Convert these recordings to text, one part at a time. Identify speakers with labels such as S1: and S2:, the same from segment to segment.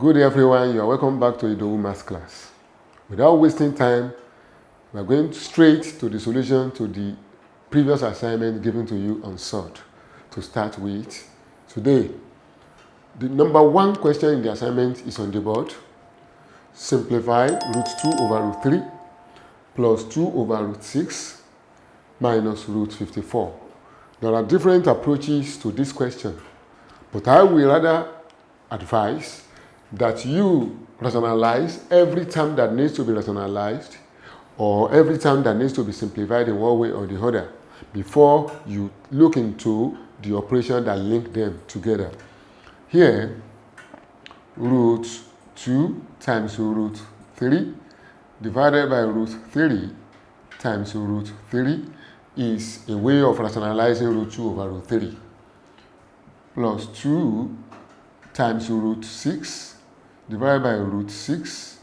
S1: Good day everyone, you are welcome back to Idowu Maths class. Without wasting time, we are going straight to the solution to the previous assignment given to you on Surd. To start with, today, the number one question in the assignment is on the board. Simplify root 2 over root 3 plus 2 over root 6 minus root 54. There are different approaches to this question, but I will rather advise that you rationalize every term that needs to be rationalized or every term that needs to be simplified in one way or the other before you look into the operation that link them together. Here, root 2 times root 3 divided by root 3 times root 3 is a way of rationalizing root 2 over root 3 plus 2 times root 6 divided by root 6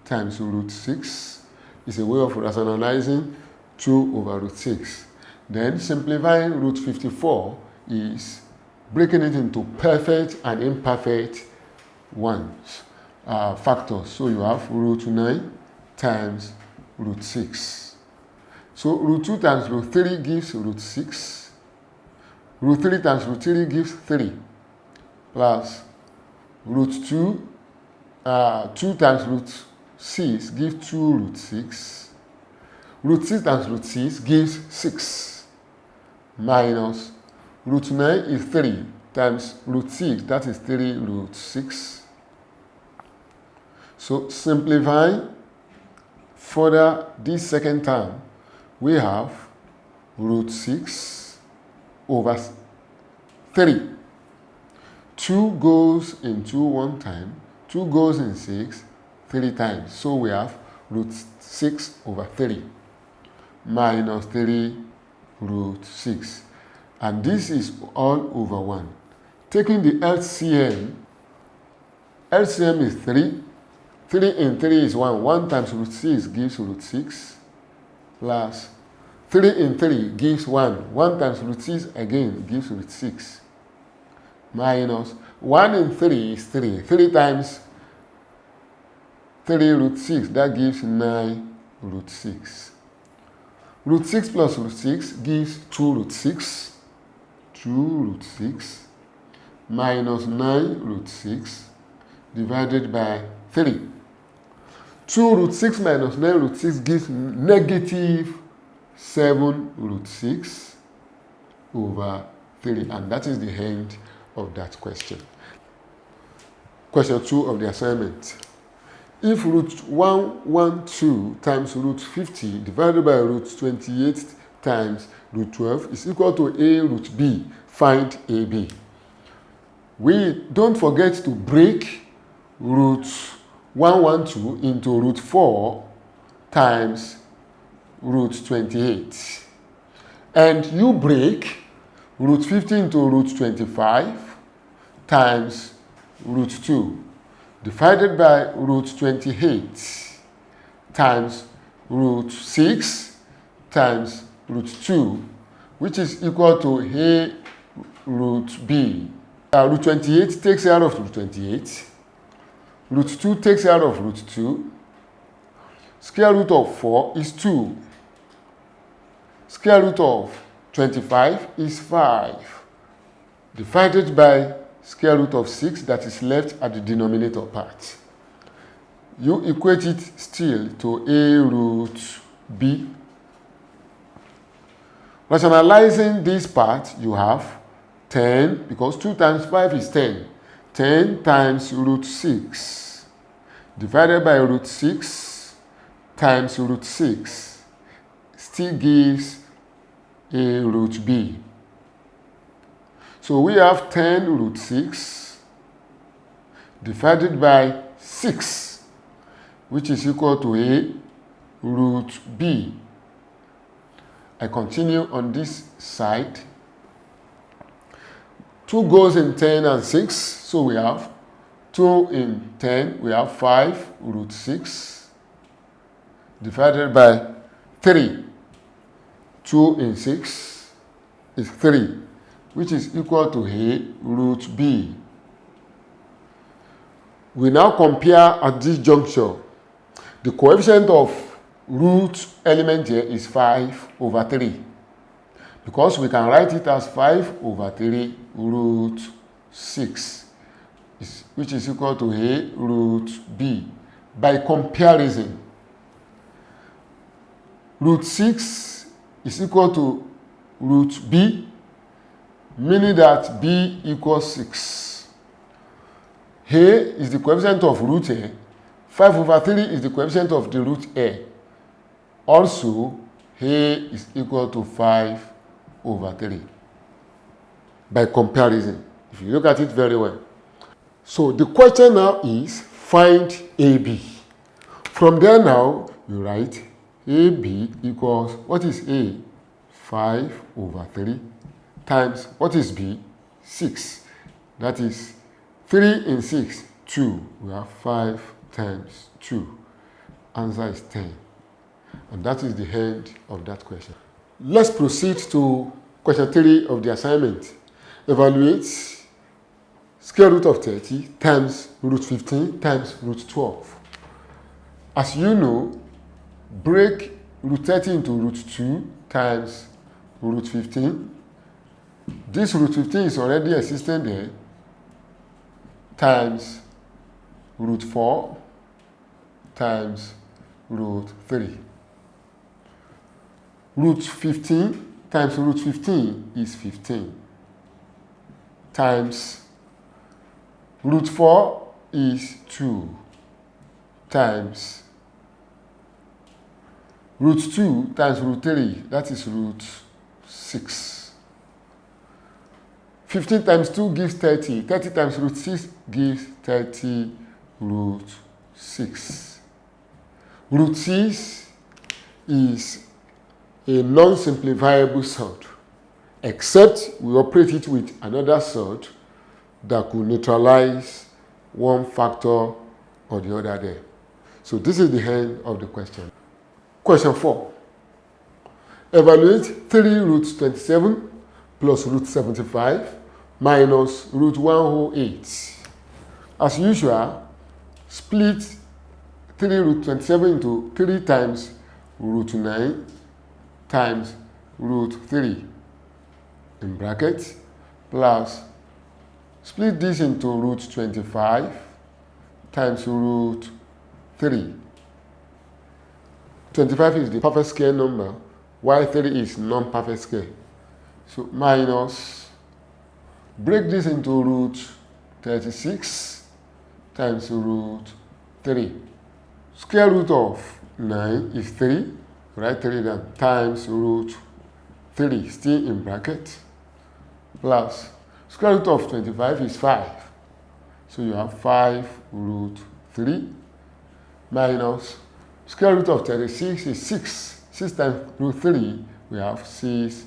S1: times root 6 is a way of rationalizing 2 over root 6. Then simplifying root 54 is breaking it into perfect and imperfect ones, factors. So you have root 9 times root 6. So root 2 times root 3 gives root 6. Root 3 times root 3 gives 3 plus root 2 times root 6 gives 2 root 6. Root 6 times root 6 gives 6 minus root 9 is 3 times root 6, that is 3 root 6. So simplifying further this second term, we have root 6 over 3. 2 goes in 2 one time, 2 goes in 6 3 times. So we have root 6 over 3 minus 3 root 6. And this is all over 1. Taking the LCM is 3. 3 in 3 is 1. 1 times root 6 gives root 6 plus 3 in 3 gives 1. 1 times root 6 again gives root 6 minus 1 in 3 is 3. 3 times 3 root 6, that gives 9 root 6. Root 6 plus root 6 gives 2 root 6. 2 root 6 minus 9 root 6 divided by 3. 2 root 6 minus 9 root 6 gives negative 7 root 6 over 3. And that is the end of that question. Question 2 of the assignment. If root 112 times root 50 divided by root 28 times root 12 is equal to a root b, find ab. We don't forget to break root 112 into root 4 times root 28. And you break root 50 into root 25 times root 2 divided by root 28 times root 6 times root 2, which is equal to a root b. Root 28 takes out of root 28. Root 2 takes out of root 2. Square root of 4 is 2. Square root of 25 is 5. Divided by square root of 6 that is left at the denominator part. You equate it still to a root b. Rationalizing this part, you have 10, because 2 times 5 is 10. 10 times root 6 divided by root 6 times root 6 still gives a root b. So we have 10 root 6 divided by 6, which is equal to a root b. I continue on this side. 2 goes in 10 and 6, so we have 2 in 10, we have 5 root 6 divided by 3. 2 in 6 is 3, which is equal to a root b. We now compare at this juncture. The coefficient of root element here is 5 over 3. Because we can write it as 5 over 3 root 6, which is equal to A root B. By comparison, root 6 is equal to root B, meaning that B equals 6. A is the coefficient of root A. 5 over 3 is the coefficient of the root A. Also, A is equal to 5 over 3. By comparison, if you look at it very well. So the question now is find AB. From there now, you write AB equals, what is A? 5 over 3 times, what is B? 6. That is 3 in 6, 2. We have 5 times 2. Answer is 10. And that is the end of that question. Let's proceed to question 3 of the assignment. Evaluate square root of 30 times root 15 times root 12. As you know, break root 30 into root 2 times root 15. This root 15 is already existing there, times root 4 times root 3. Root 15 times root 15 is 15, times root 4 is 2, times root 2 times root 3, that is root 6. 15 times 2 gives 30. 30 times root 6 gives 30 root 6. Root 6 is a non-simplifiable surd, except we operate it with another surd that could neutralize one factor or the other there. So this is the end of the question. Question 4. Evaluate 3 root 27 plus root 75 minus root 108. As usual, split 3 root 27 into 3 times root 9 times root 3 in brackets plus split this into root 25 times root 3. 25 is the perfect square number, while 3 is non-perfect square. So minus, break this into root 36 times root 3. Square root of 9 is 3. Write 3 down, times root 3, still in bracket, plus square root of 25 is 5. So you have 5 root 3 minus square root of 36 is 6. 6 times root 3, we have 6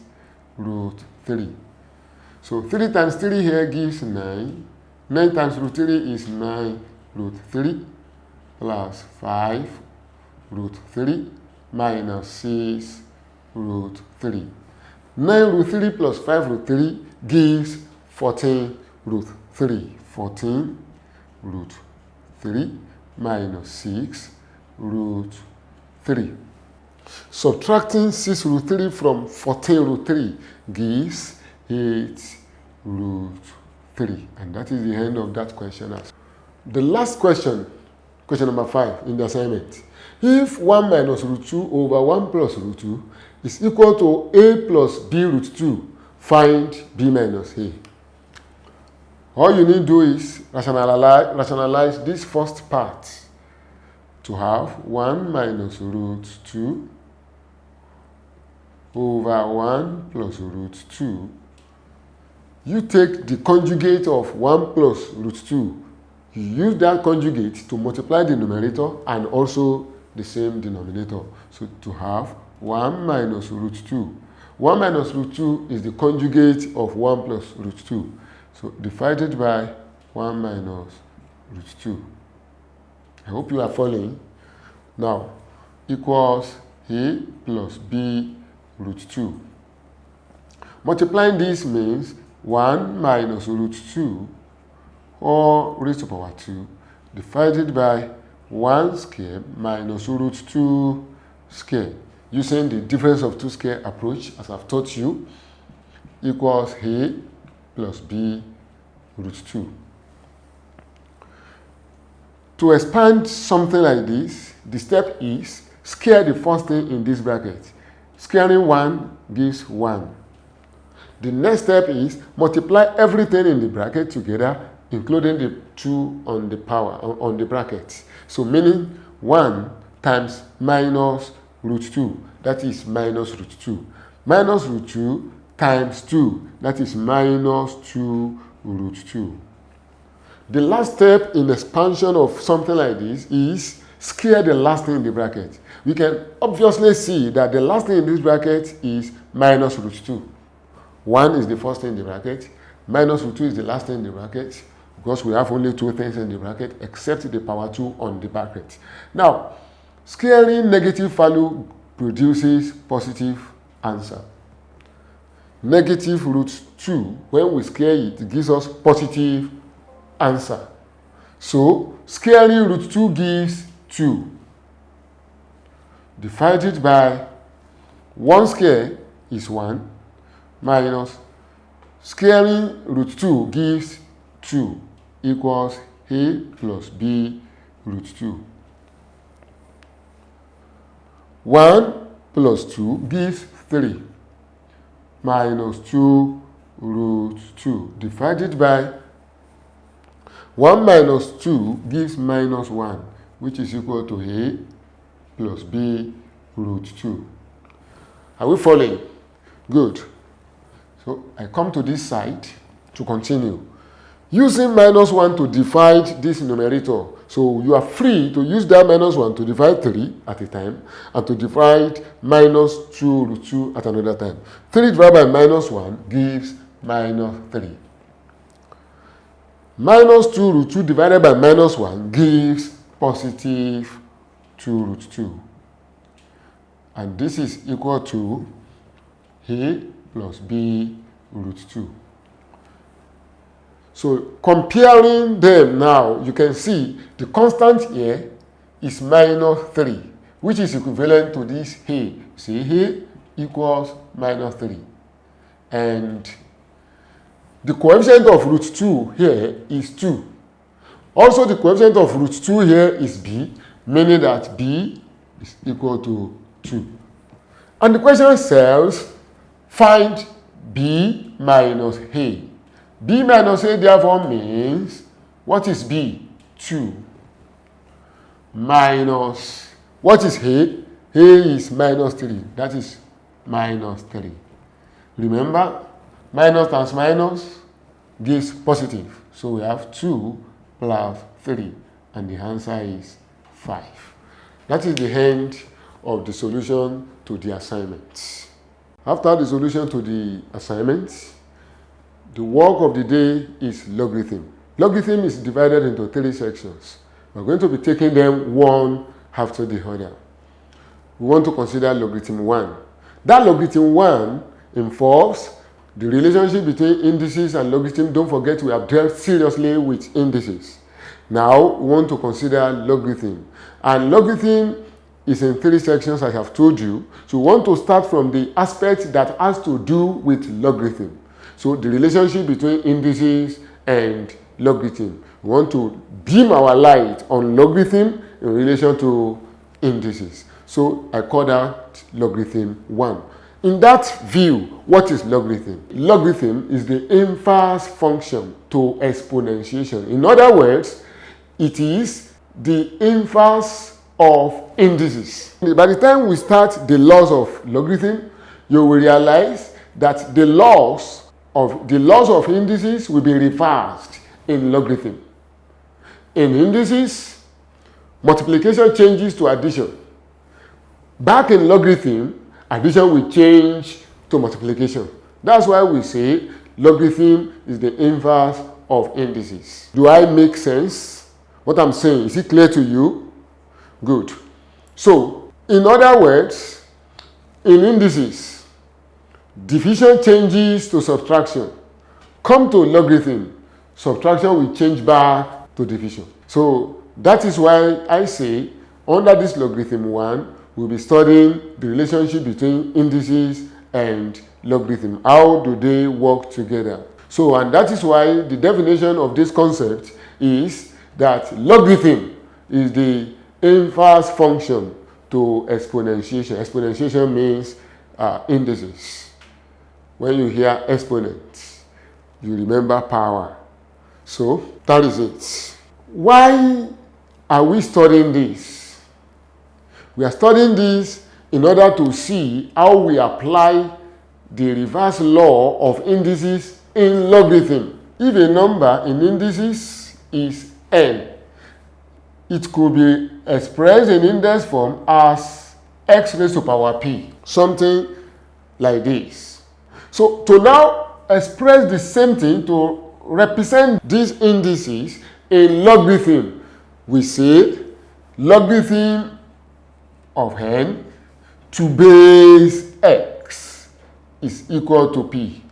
S1: root 3. So 3 times 3 here gives 9. 9 times root 3 is 9 root 3 plus 5 root 3 minus 6 root 3. 9 root 3 plus 5 root 3 gives 14 root 3. 14 root 3 minus 6 root 3. Subtracting 6 root 3 from 14 root 3 gives 8 root 3. And that is the end of that question. The last question, question number 5 in the assignment. If 1 minus root 2 over 1 plus root 2 is equal to a plus b root 2, find b minus a. All you need to do is rationalize this first part to have 1 minus root 2 over 1 plus root 2. You take the conjugate of 1 plus root 2. You use that conjugate to multiply the numerator and also the same denominator. So to have 1 minus root 2. 1 minus root 2 is the conjugate of 1 plus root 2. So divided by 1 minus root 2. I hope you are following. Now, equals a plus b root 2. Multiplying this means 1 minus root 2 or raised to power 2 divided by 1 square minus root 2 square. Using the difference of 2 square approach, as I've taught you, equals a plus b root 2. To expand something like this, the step is square the first thing in this bracket. Squaring 1 gives 1. The next step is multiply everything in the bracket together, including the 2 on the power, on the bracket. So meaning 1 times minus root 2, that is minus root 2. Minus root 2 times 2, that is minus 2 root 2. The last step in expansion of something like this is square the last thing in the bracket. We can obviously see that the last thing in this bracket is minus root 2. 1 is the first thing in the bracket, minus root 2 is the last thing in the bracket, because we have only 2 things in the bracket except the power 2 on the bracket. Now, squaring negative value produces positive answer. Negative root 2, when we square it, it gives us positive answer. So, squaring root 2 gives 2. Divided by 1 square is 1, minus squaring root 2 gives 2 equals a plus b root 2. 1 plus 2 gives 3 minus 2 root 2 divided by 1 minus 2 gives minus 1, which is equal to a plus b root 2. Are we following? Good. So I come to this side to continue. Using minus 1 to divide this numerator. So you are free to use that minus 1 to divide 3 at a time and to divide minus 2 root 2 at another time. 3 divided by minus 1 gives minus 3. Minus 2 root 2 divided by minus 1 gives positive 2 root 2. And this is equal to a plus b root 2. So comparing them now, you can see the constant here is minus 3, which is equivalent to this a. See, a equals minus 3. And the coefficient of root 2 here is 2. Also, the coefficient of root 2 here is b, meaning that b is equal to 2. And the question says, find b minus a. B minus a therefore means, what is b? 2. Minus, what is a? A is minus 3. That is minus 3. Remember, minus times minus gives positive. So we have 2 plus 3. And the answer is 5. That is the end of the solution to the assignment. After the solution to the assignment, the work of the day is logarithm. Logarithm is divided into 3 sections. We're going to be taking them one after the other. We want to consider logarithm 1. That logarithm 1 involves the relationship between indices and logarithm. Don't forget, we have dealt seriously with indices. Now, we want to consider logarithm. And logarithm is in 3 sections, I have told you. So we want to start from the aspect that has to do with logarithm. So the relationship between indices and logarithm. We want to beam our light on logarithm in relation to indices. So I call that logarithm 1. In that view, what is logarithm? Logarithm is the inverse function to exponentiation. In other words, it is the inverse of indices. By the time we start the laws of logarithm, you will realize that the laws of indices will be reversed in logarithm. In indices, multiplication changes to addition. Back in logarithm, addition will change to multiplication. That's why we say logarithm is the inverse of indices. Do I make sense? What I'm saying, is it clear to you? Good. So, in other words, in indices, division changes to subtraction. Come to logarithm, subtraction will change back to division. So that is why I say under this logarithm 1, we'll be studying the relationship between indices and logarithm. How do they work together? So, and that is why the definition of this concept is that logarithm is the inverse function to exponentiation. Exponentiation means indices. When you hear exponents, you remember power. So that is it. Why are we studying this? We are studying this in order to see how we apply the reverse law of indices in logarithm. If a number in indices is n, it could be expressed in index form as x raised to power p, something like this. So to now express the same thing, to represent these indices in logarithm, we say logarithm of n to base x is equal to p.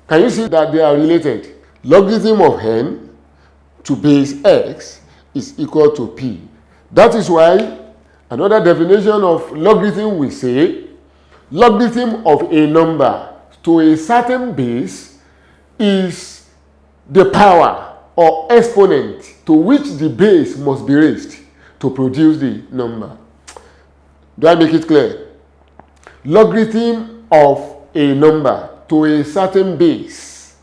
S1: Can you see that they are related? Logarithm of n to base x is equal to p. That is why another definition of logarithm we say logarithm of a number to a certain base is the power or exponent to which the base must be raised to produce the number. Do I make it clear? Logarithm of a number to a certain base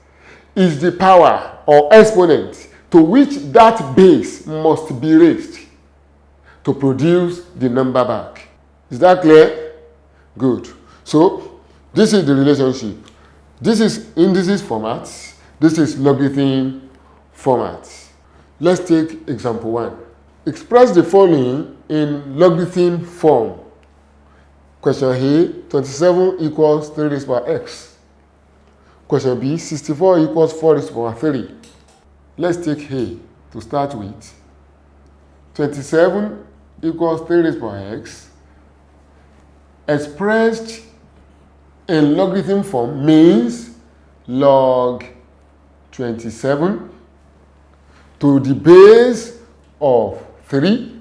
S1: is the power or exponent to which that base must be raised to produce the number back. Is that clear? Good. So this is the relationship. This is indices format. This is logarithm format. Let's take example 1. Express the following in logarithm form. Question A, 27 equals 3 raised to power x. Question B, 64 equals 4 raised to power 3. Let's take A to start with. 27 equals 3 raised to power x. Expressed in logarithm form means log 27 to the base of 3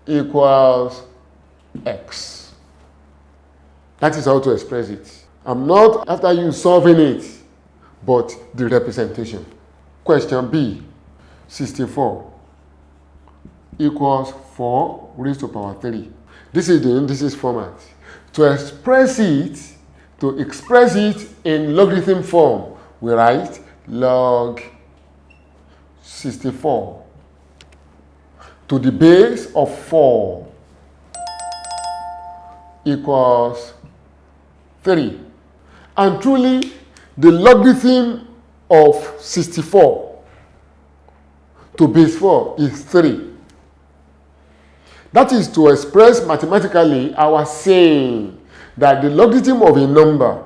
S1: equals x. That is how to express it. I'm not after you solving it, but the representation. Question B, 64 equals 4 raised to power 3. This is the indices format. To express it in logarithm form, we write log 64 to the base of 4 equals 3. And truly, the logarithm of 64 to base 4 is 3. That is to express mathematically our saying that the logarithm of a number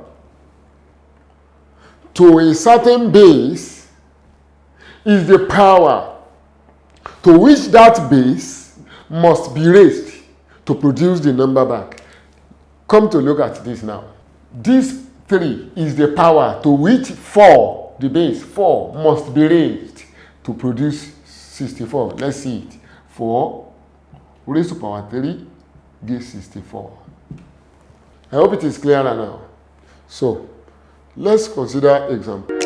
S1: to a certain base is the power to which that base must be raised to produce the number back. Come to look at this now. This 3 is the power to which 4, the base 4, must be raised to produce 64. Let's see it. 4 raised to power 3 gives 64. I hope it is clearer now. So, let's consider example.